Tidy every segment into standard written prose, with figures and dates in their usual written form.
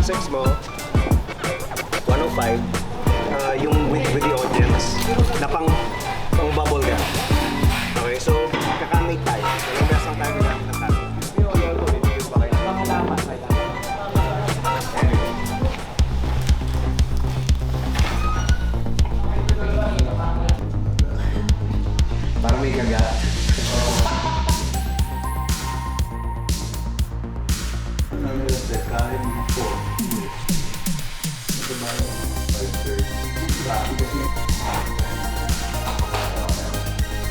sex mo, 105, yung with the audience, na pang bubble ka. Okay, so kakamate tayo. Walang gas lang tayo gamit ng tayo. Parang may kaga.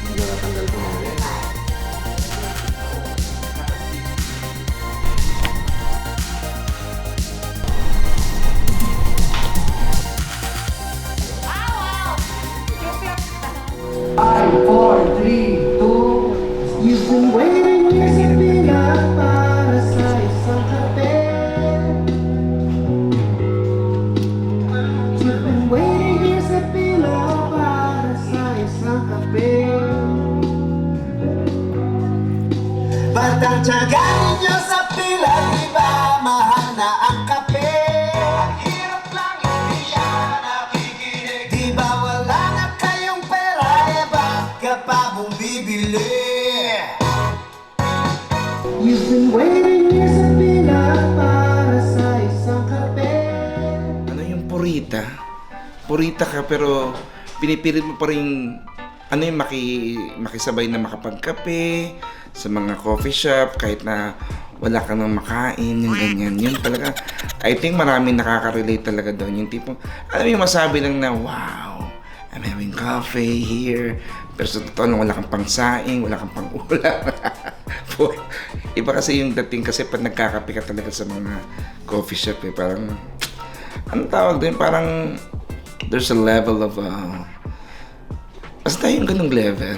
Hindi na natanggal ko mga rin. You've been waiting years to be loved para sa isang kape. You've been waiting years to be loved para sa isang kape. Ba't ang tiyaga ninyo sa pila, di ba mahal na ang kape? Ang hirap lang hindi siya nakikinig. Di ba wala na kayong pera, eh ba't ka pa bumibili? You've been waiting years to be loved para sa isang kape. Ano yung purita? Purita ka pero pinipilit mo pa rin yung makisabay na makapagkape sa mga coffee shop kahit na wala ka nang makain, yung ganyan. Yun talaga, I think maraming nakaka-relate talaga doon. Yung tipo, alam mo yung masabi lang na, wow, I'm having coffee here. Pero sa totoo lang, wala kang pangsaing, wala kang pang-ulam. Iba kasi yung dating kasi pag nagkakape ka talaga sa mga coffee shop eh. Parang, anong tawag doon? Parang, there's a level of, basta yung ganung level.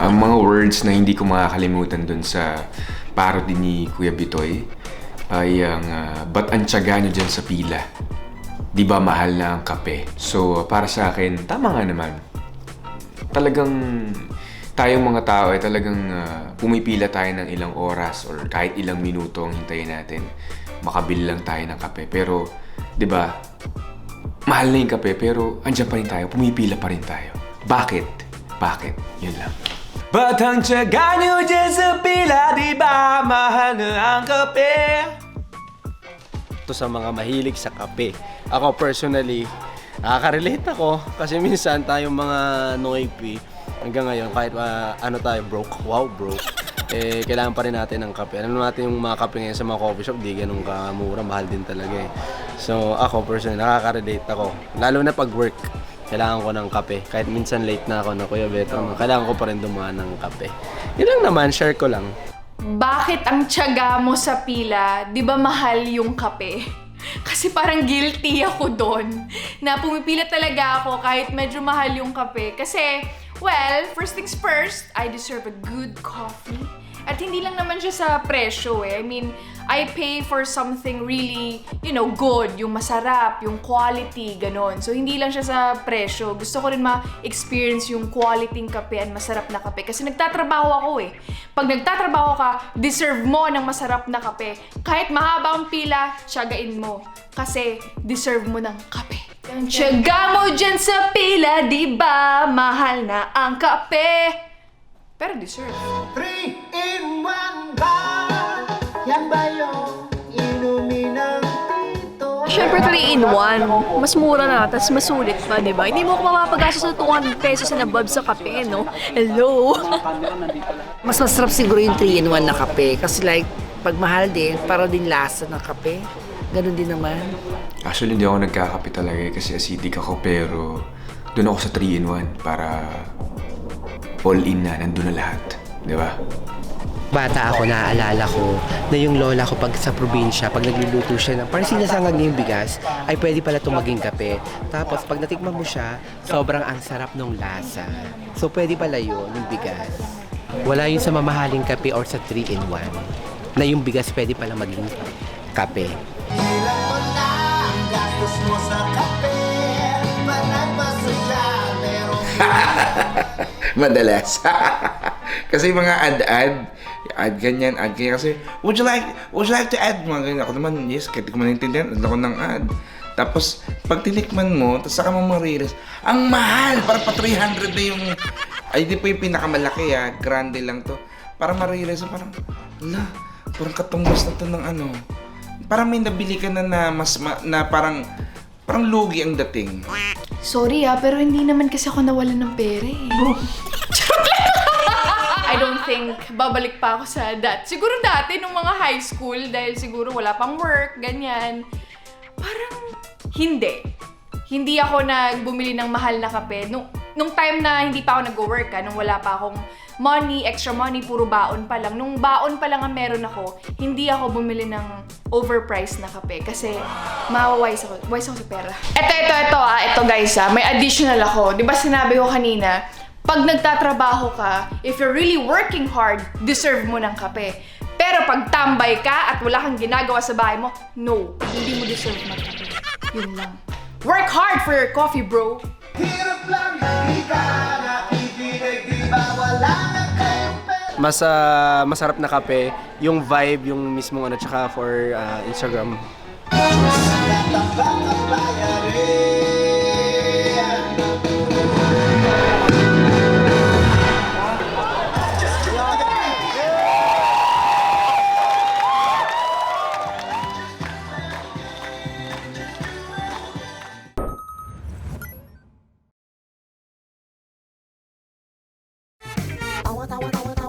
Ang mga words na hindi ko makakalimutan dun sa parody ni Kuya Bitoy ay ang ba't ang tiyaga nyo dyan sa pila? Di ba mahal na ang kape? So para sa akin, tama nga naman. Talagang tayong mga tao ay talagang pumipila tayo ng ilang oras or kahit ilang minuto ang hintayin natin. Makabili lang tayo ng kape. Pero, di ba, mahal na yung kape pero andyan pa rin tayo, pumipila pa rin tayo. Bakit? Bakit? Yun lang. Ba't ang tiyaga nyo dyan sa pila, di ba mahal na ang kape? Ito sa mga mahilig sa kape. Ako personally, nakaka-relate ako kasi minsan tayong mga noipi hanggang ngayon kahit ano tayo broke, kailangan pa rin natin ng kape. Alam natin yung mga kape ngayon sa mga coffee shop, di ganun kamura, mahal din talaga eh. So ako personally, nakaka-relate ako. Lalo na pag work, kailangan ko ng kape. Kahit minsan late na ako na Kuya Beto, kailangan ko pa rin dumaan ng kape. Yun lang naman, share ko lang. Bakit ang tiyaga mo sa pila, di ba mahal yung kape? Kasi parang guilty ako doon na pumipila talaga ako kahit medyo mahal yung kape. Kasi, well, first things first, I deserve a good coffee. At hindi lang naman siya sa presyo eh. I mean, I pay for something really, good. Yung masarap, yung quality, ganon. So, hindi lang siya sa presyo. Gusto ko rin ma-experience yung quality kape and masarap na kape. Kasi nagtatrabaho ako eh. Pag nagtatrabaho ka, deserve mo ng masarap na kape. Kahit mahaba ang pila, tiyagain mo. Kasi deserve mo ng kape. Tiyaga mo dyan sa pila, di ba? Mahal na ang kape. Pero deserve. 3-in-1 ba? Yan ba yung inumin ng tito? Siyempre 3-in-1, mas mura na, tas mas sulit pa, di ba? Hindi mo ako mapapagastos ng 200 pesos na nabab sa kape, no? Hello? Mas masarap siguro yung 3-in-1 na kape. Kasi like, pag mahal din, para din lasa ng kape. Ganun din naman. Actually, hindi ako nagkakape talaga kasi acidic ako pero doon ako sa 3-in-1 para all in na, nandun na lahat. Di ba? Bata ako, naaalala ko na yung lola ko pag sa probinsya, pag nagluluto siya ng parang sinasangag niya yung bigas, ay pwede pala itong maging kape. Tapos pag natikman mo siya, sobrang ang sarap ng lasa. So pwede pala yun, yung bigas. Wala yun sa mamahaling kape or sa 3-in-1 na yung bigas pwede pala maging kape. Ilan mo na ang gastos mo sa kape? Panagpasaya, meron Madalas. Kasi mga ad-ad, add ganyan. Kasi, would you like to add? Mga ganyan. Ako naman, yes, kahit di ko maintindihan, add ako ng add. Tapos, pag tinikman mo, tapos saka mo marirealize, ang mahal! Parang pa 300 na yung, ay di po yung pinakamalaki grande lang to. Parang marirealize, parang, ala, parang katumbas na to ng ano. Parang may nabili ka na na parang lugi ang dating. Sorry pero hindi naman kasi ako nawalan ng pera I don't think babalik pa ako sa siguro dati nung mga high school dahil siguro wala pang work, ganyan. Parang hindi. Hindi ako nagbumili ng mahal na kape. Nung time na hindi pa ako nag-work, nung wala pa akong money, extra money, puro baon pa lang. Nung baon pa lang ang meron ako, hindi ako bumili ng overpriced na kape kasi mawawise ako sa pera. Ito guys may additional ako. Di ba sinabi ko kanina, pag nagtatrabaho ka, if you're really working hard, deserve mo ng kape. Pero pag tambay ka at wala kang ginagawa sa bahay mo, no, hindi mo deserve magkape. Yun lang. Work hard for your coffee, bro! Hirap lang, hindi ka nakikinig, di ba wala na kayong pera? Mas masarap na kape, yung vibe, yung mismong ano, tsaka for Instagram. Natambak ang bayarin. I want